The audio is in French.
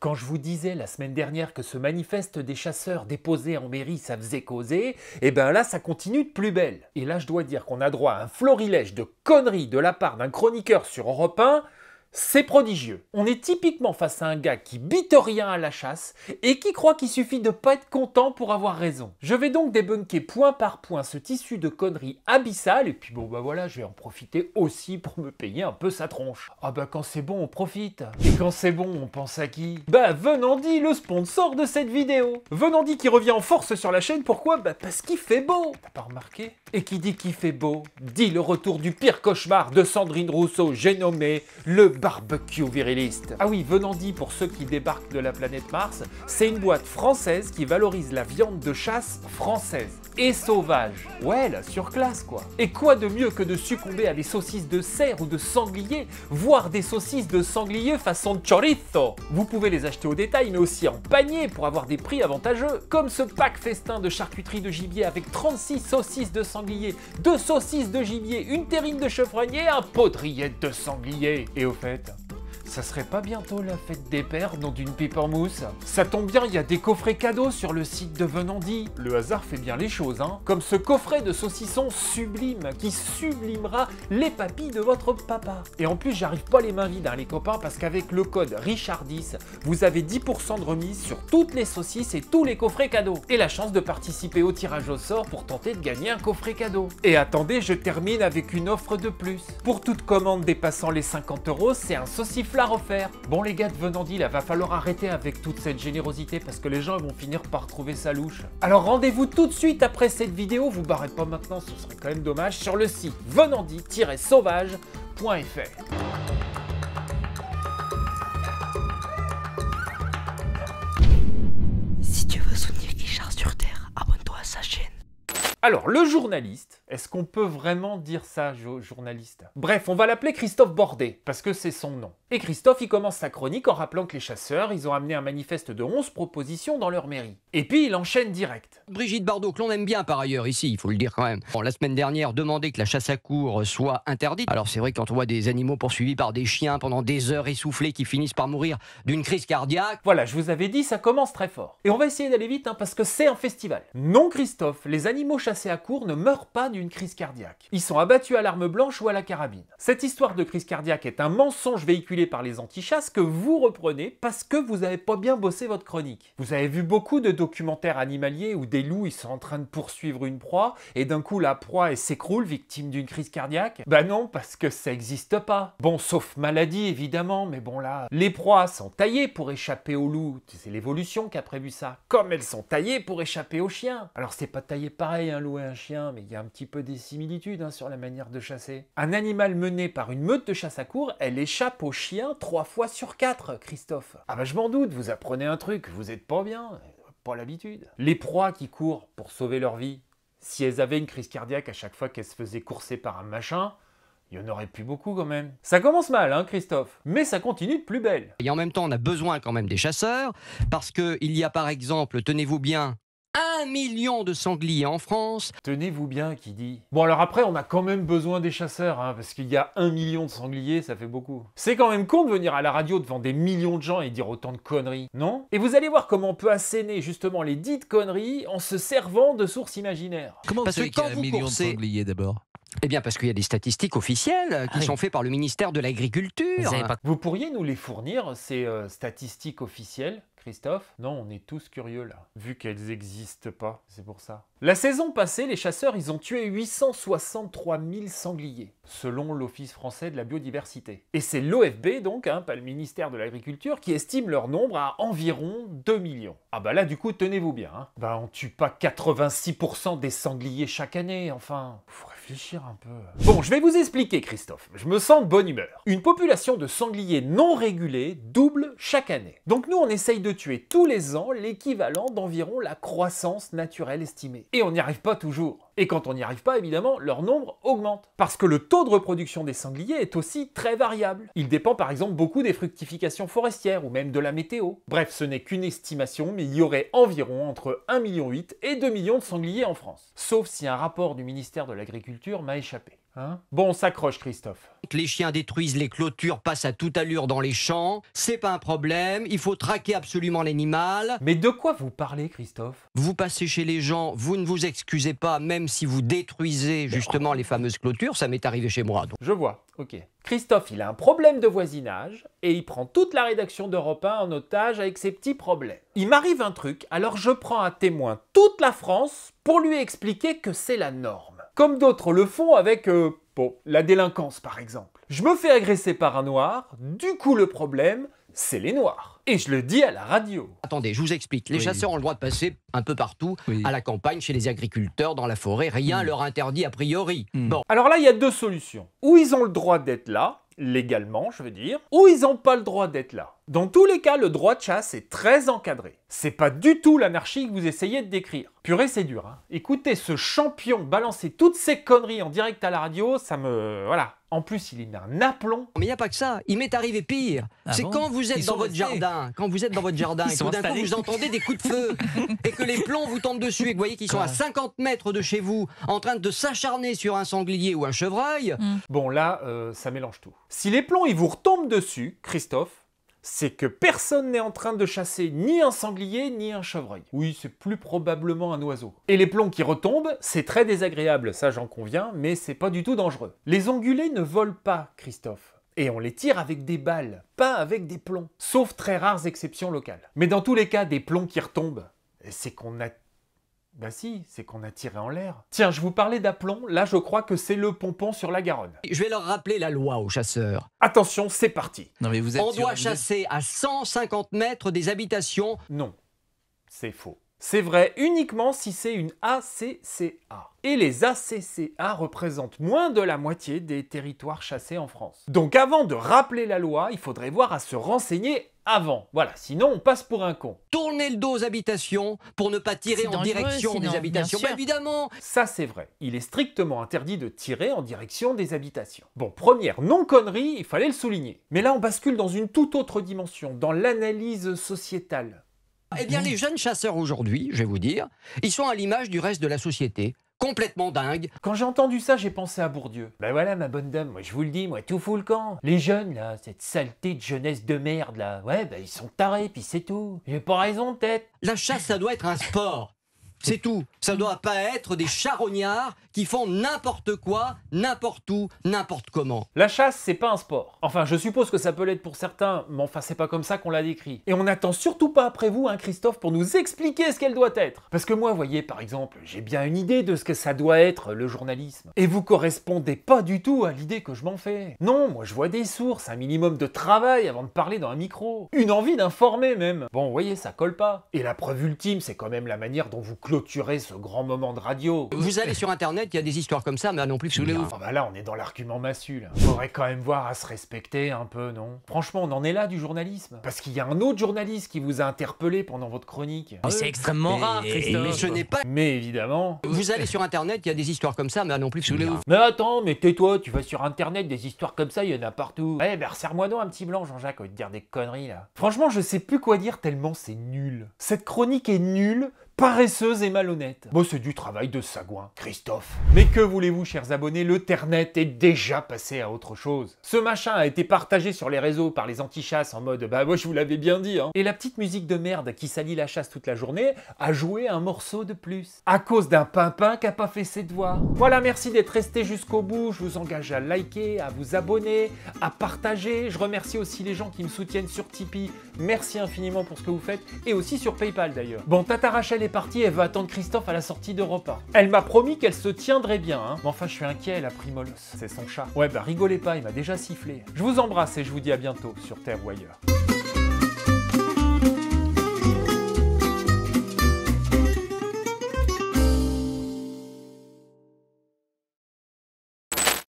Quand je vous disais la semaine dernière que ce manifeste des chasseurs déposé en mairie, ça faisait causer, et ben là, ça continue de plus belle. Et là, je dois dire qu'on a droit à un florilège de conneries de la part d'un chroniqueur sur Europe 1, c'est prodigieux. On est typiquement face à un gars qui bite rien à la chasse et qui croit qu'il suffit de pas être content pour avoir raison. Je vais donc débunker point par point ce tissu de conneries abyssales et puis bon bah voilà, je vais en profiter aussi pour me payer un peu sa tronche. Ah bah quand c'est bon, on profite. Et quand c'est bon, on pense à qui? Bah Venandi, le sponsor de cette vidéo. Venandi qui revient en force sur la chaîne, pourquoi? Bah parce qu'il fait beau. T'as pas remarqué? Et qui dit qu'il fait beau, dit le retour du pire cauchemar de Sandrine Rousseau, j'ai nommé le barbecue viriliste. Ah oui, Venandi, pour ceux qui débarquent de la planète Mars, c'est une boîte française qui valorise la viande de chasse française. Et sauvage. Ouais, la surclasse quoi. Et quoi de mieux que de succomber à des saucisses de cerf ou de sanglier, voire des saucisses de sanglier façon chorizo. Vous pouvez les acheter au détail, mais aussi en panier pour avoir des prix avantageux. Comme ce pack festin de charcuterie de gibier avec 36 saucisses de sanglier, 2 saucisses de gibier, une terrine de chevreuil et un potriette de sanglier. Et au fait, ça serait pas bientôt la fête des pères, nom d'une pipermousse? Ça tombe bien, il y a des coffrets cadeaux sur le site de Venandi. Le hasard fait bien les choses, hein. Comme ce coffret de saucisson sublime qui sublimera les papilles de votre papa. Et en plus, j'arrive pas les mains vides, hein, les copains, parce qu'avec le code Richard10, vous avez 10% de remise sur toutes les saucisses et tous les coffrets cadeaux. Et la chance de participer au tirage au sort pour tenter de gagner un coffret cadeau. Et attendez, je termine avec une offre de plus. Pour toute commande dépassant les 50 €, c'est un sauciflard offert. Bon les gars de Venandi, là, va falloir arrêter avec toute cette générosité parce que les gens vont finir par trouver ça louche. Alors rendez-vous tout de suite après cette vidéo, vous barrez pas maintenant, ce serait quand même dommage, sur le site venandi-sauvage.fr. Si tu veux soutenir Richard sur Terre, abonne-toi à sa chaîne. Alors, le journaliste, est-ce qu'on peut vraiment dire ça, journaliste? Bref, on va l'appeler Christophe Bordet, parce que c'est son nom. Et Christophe, il commence sa chronique en rappelant que les chasseurs, ils ont amené un manifeste de 11 propositions dans leur mairie. Et puis, il enchaîne direct. Brigitte Bardot, que l'on aime bien par ailleurs ici, il faut le dire quand même. Bon, la semaine dernière, demander que la chasse à courre soit interdite. Alors c'est vrai que quand on voit des animaux poursuivis par des chiens pendant des heures essoufflés qui finissent par mourir d'une crise cardiaque... Voilà, je vous avais dit, ça commence très fort. Et on va essayer d'aller vite, hein, parce que c'est un festival. Non, Christophe, les animaux chassés à courre ne meurent pas d'une crise cardiaque. Ils sont abattus à l'arme blanche ou à la carabine. Cette histoire de crise cardiaque est un mensonge véhiculé par les anti-chasses que vous reprenez parce que vous n'avez pas bien bossé votre chronique. Vous avez vu beaucoup de documentaires animaliers où des loups ils sont en train de poursuivre une proie et d'un coup la proie elle s'écroule victime d'une crise cardiaque? Bah non, parce que ça n'existe pas. Bon, sauf maladie évidemment, mais bon là, les proies sont taillées pour échapper aux loups. C'est l'évolution qui a prévu ça. Comme elles sont taillées pour échapper aux chiens. Alors c'est pas taillé pareil un loup et un chien, mais il y a un petit peu des similitudes hein, sur la manière de chasser. Un animal mené par une meute de chasse à courre, elle échappe aux chiens 3 fois sur 4, Christophe. Ah bah je m'en doute, vous apprenez un truc, vous êtes pas bien, pas l'habitude. Les proies qui courent pour sauver leur vie, si elles avaient une crise cardiaque à chaque fois qu'elles se faisaient courser par un machin, il y en aurait plus beaucoup quand même. Ça commence mal, hein, Christophe, mais ça continue de plus belle. Et en même temps, on a besoin quand même des chasseurs, parce qu'il y a par exemple, tenez-vous bien, 1 million de sangliers en France. Tenez-vous bien, qui dit. Bon alors après, on a quand même besoin des chasseurs, hein, parce qu'il y a 1 million de sangliers, ça fait beaucoup. C'est quand même con de venir à la radio devant des millions de gens et dire autant de conneries, non? Et vous allez voir comment on peut asséner justement les dites conneries en se servant de sources imaginaires. Comment Parce vous savez que qu'il y quand a un vous million de coursez- sangliers d'abord? Eh bien parce qu'il y a des statistiques officielles qui sont faites par le ministère de l'Agriculture. Vous pourriez nous les fournir, ces statistiques officielles, Christophe? Non, on est tous curieux là, vu qu'elles n'existent pas, c'est pour ça. La saison passée, les chasseurs, ils ont tué 863 000 sangliers, selon l'Office français de la biodiversité. Et c'est l'OFB, donc, hein, pas le ministère de l'Agriculture, qui estime leur nombre à environ 2 millions. Ah bah là, du coup, tenez-vous bien, hein. Bah on tue pas 86% des sangliers chaque année, enfin... Faut réfléchir un peu. Bon, je vais vous expliquer, Christophe. Je me sens de bonne humeur. Une population de sangliers non régulés double chaque année. Donc nous, on essaye de tuer tous les ans l'équivalent d'environ la croissance naturelle estimée. Et on n'y arrive pas toujours. Et quand on n'y arrive pas, évidemment, leur nombre augmente. Parce que le taux de reproduction des sangliers est aussi très variable. Il dépend par exemple beaucoup des fructifications forestières ou même de la météo. Bref, ce n'est qu'une estimation, mais il y aurait environ entre 1,8 million et 2 millions de sangliers en France. Sauf si un rapport du ministère de l'Agriculture m'a échappé. Hein? Bon, on s'accroche, Christophe. Les chiens détruisent les clôtures, passent à toute allure dans les champs. C'est pas un problème, il faut traquer absolument l'animal. Mais de quoi vous parlez, Christophe? Vous passez chez les gens, vous ne vous excusez pas, même si vous détruisez justement les fameuses clôtures. Ça m'est arrivé chez moi. Donc. Je vois, ok. Christophe, il a un problème de voisinage et il prend toute la rédaction d'Europe 1 en otage avec ses petits problèmes. Il m'arrive un truc, alors je prends à témoin toute la France pour lui expliquer que c'est la norme. Comme d'autres le font avec, la délinquance par exemple. Je me fais agresser par un noir, du coup le problème, c'est les noirs. Et je le dis à la radio. Attendez, je vous explique. Les chasseurs ont le droit de passer un peu partout, à la campagne, chez les agriculteurs, dans la forêt. Rien leur interdit a priori. Bon. Alors là, il y a deux solutions. Ou ils ont le droit d'être là, légalement, je veux dire, ou ils n'ont pas le droit d'être là. Dans tous les cas, le droit de chasse est très encadré. C'est pas du tout l'anarchie que vous essayez de décrire. Purée, c'est dur, hein. Écoutez, ce champion balancer toutes ces conneries en direct à la radio, ça me... Voilà. En plus, il met un aplomb. Mais il n'y a pas que ça. Il m'est arrivé pire. C'est quand vous êtes dans votre jardin, et tout d'un coup vous entendez des coups de feu et que les plombs vous tombent dessus et que vous voyez qu'ils sont à 50 mètres de chez vous en train de s'acharner sur un sanglier ou un chevreuil. Bon, là, ça mélange tout. Si les plombs, ils vous retombent dessus, Christophe, c'est que personne n'est en train de chasser ni un sanglier ni un chevreuil. Oui, c'est plus probablement un oiseau. Et les plombs qui retombent, c'est très désagréable, ça j'en conviens, mais c'est pas du tout dangereux. Les ongulés ne volent pas, Christophe. Et on les tire avec des balles, pas avec des plombs. Sauf très rares exceptions locales. Mais dans tous les cas, des plombs qui retombent, c'est qu'on a... Bah si, c'est qu'on a tiré en l'air. Tiens, je vous parlais d'aplomb, là je crois que c'est le pompon sur la Garonne. Je vais leur rappeler la loi aux chasseurs. Attention, c'est parti. Non, mais vous êtes On doit chasser à 150 mètres des habitations. Non, c'est faux. C'est vrai uniquement si c'est une ACCA. Et les ACCA représentent moins de la moitié des territoires chassés en France. Donc avant de rappeler la loi, il faudrait voir à se renseigner avant. Voilà, sinon on passe pour un con. Tournez le dos aux habitations pour ne pas tirer en direction des habitations. Bah, évidemment. Ça c'est vrai. Il est strictement interdit de tirer en direction des habitations. Bon, première non-connerie, il fallait le souligner. Mais là on bascule dans une toute autre dimension, dans l'analyse sociétale. Eh bien, les jeunes chasseurs aujourd'hui, je vais vous dire, ils sont à l'image du reste de la société. Complètement dingues. Quand j'ai entendu ça, j'ai pensé à Bourdieu. Ben voilà, ma bonne dame, moi je vous le dis, moi tout fout le camp. Les jeunes, là, cette saleté de jeunesse de merde, là, ouais, ben ils sont tarés, puis c'est tout. J'ai pas raison, peut-être. La chasse, ça doit être un sport. C'est tout. Ça doit pas être des charognards qui font n'importe quoi, n'importe où, n'importe comment. La chasse, c'est pas un sport. Enfin, je suppose que ça peut l'être pour certains, mais enfin, c'est pas comme ça qu'on l'a décrit. Et on n'attend surtout pas après vous, hein, Christophe, pour nous expliquer ce qu'elle doit être. Parce que moi, voyez, par exemple, j'ai bien une idée de ce que ça doit être, le journalisme. Et vous correspondez pas du tout à l'idée que je m'en fais. Non, moi, je vois des sources, un minimum de travail avant de parler dans un micro. Une envie d'informer, même. Bon, vous voyez, ça colle pas. Et la preuve ultime, c'est quand même la manière dont vous clôturer ce grand moment de radio. Vous allez sur internet, il y a des histoires comme ça, mais non plus sous les Ah bah là, on est dans l'argument massu, là. Faudrait quand même voir à se respecter un peu, non? Franchement, on en est là du journalisme. Parce qu'il y a un autre journaliste qui vous a interpellé pendant votre chronique. Mais c'est extrêmement rare, Christophe. Mais ce n'est pas... Mais évidemment. Vous allez sur internet, il y a des histoires comme ça, mais non plus sous les Mais attends, mais tais-toi, tu vas sur internet, des histoires comme ça, il y en a partout. Ouais, ben resserre-moi donc un petit blanc, Jean-Jacques, au lieu de dire des conneries, là. Franchement, je sais plus quoi dire tellement c'est nul. Cette chronique est nulle, paresseuse et malhonnête. Bon, c'est du travail de sagouin, Christophe. Mais que voulez-vous, chers abonnés, le Ternet est déjà passé à autre chose. Ce machin a été partagé sur les réseaux par les anti-chasses en mode « bah moi je vous l'avais bien dit hein ». Et la petite musique de merde qui salit la chasse toute la journée a joué un morceau de plus. À cause d'un pimpin qui a pas fait ses devoirs. Voilà, merci d'être resté jusqu'au bout. Je vous engage à liker, à vous abonner, à partager. Je remercie aussi les gens qui me soutiennent sur Tipeee. Merci infiniment pour ce que vous faites. Et aussi sur PayPal d'ailleurs. Bon, Tata Rachel est partie, elle va attendre Christophe à la sortie d'Europe 1. Elle m'a promis qu'elle se tiendrait bien, hein. Mais enfin, je suis inquiet, elle a pris Molos. C'est son chat. Ouais, bah rigolez pas, il m'a déjà sifflé. Je vous embrasse et je vous dis à bientôt sur Terre ou ailleurs.